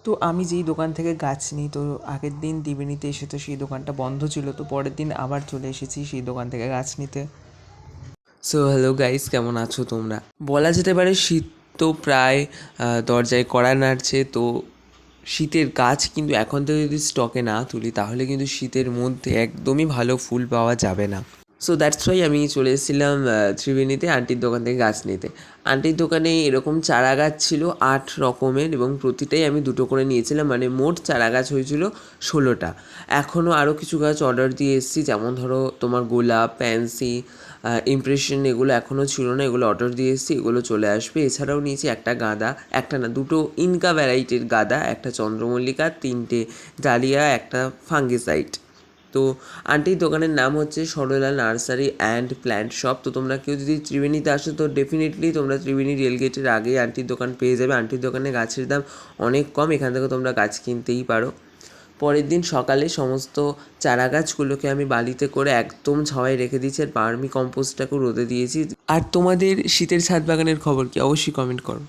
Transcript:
তো আমি যেই দোকান থেকে গাছ নিই, তো আগের দিন দিবে নিতে এসে তো সেই দোকানটা বন্ধ ছিল, তো পরের দিন আবার চলে এসেছি সেই দোকান থেকে গাছ নিতে। সো হ্যালো গাইস, কেমন আছো তোমরা? বলা যেতে পারে শীত তো প্রায় দরজায় কড়া নাড়ছে। তো শীতের গাছ কিন্তু এখন থেকে যদি স্টকে না তুলি তাহলে কিন্তু শীতের মধ্যে একদমই ভালো ফুল পাওয়া যাবে না। সো দ্যাটস ওয়াই আমি চলে এসেছিলাম ত্রিবেণীতে আন্টির দোকান থেকে গাছ নিতে। আন্টির দোকানে এরকম চারা গাছ ছিল 8 রকমের এবং প্রতিটাই আমি 2টো করে নিয়েছিলাম, মানে মোট চারা গাছ হয়েছিল 16টা। এখনও আরও কিছু গাছ অর্ডার দিয়ে এসেছি, যেমন ধরো তোমার গোলাপ, প্যান্সি, ইমপ্রেশন, এগুলো এখনও ছিল না, এগুলো অর্ডার দিয়ে এসেছি, এগুলো চলে আসবে। এছাড়াও নিয়েছি একটা গাঁদা, একটা না 2টো ইনকা ভ্যারাইটির গাঁদা, একটা চন্দ্রমল্লিকা, 3টে ডালিয়া, একটা ফাঙ্গিসাইড। তো আন্টির দোকানের নাম হচ্ছে Sarala nursery and plant shop. তো তোমরা কেউ যদি ত্রিবেণীতে আসো তো ডেফিনেটলি তোমরা ত্রিবেণী রেলগেটের আগেই আন্টির দোকান পেয়ে যাবে। আন্টির দোকানে গাছের দাম অনেক কম, এখান থেকে তোমরা গাছ কিনতেই পারো। পরের দিন সকালে সমস্ত চারা গাছগুলোকে আমি বালিতে করে একদম ছাওয়ায় রেখে দিয়েছি, আর ভার্মি কম্পোস্টটাকেও রোদে দিয়েছি। আর তোমাদের শীতের ছাদ বাগানের খবর কি? অবশ্যই কমেন্ট করো।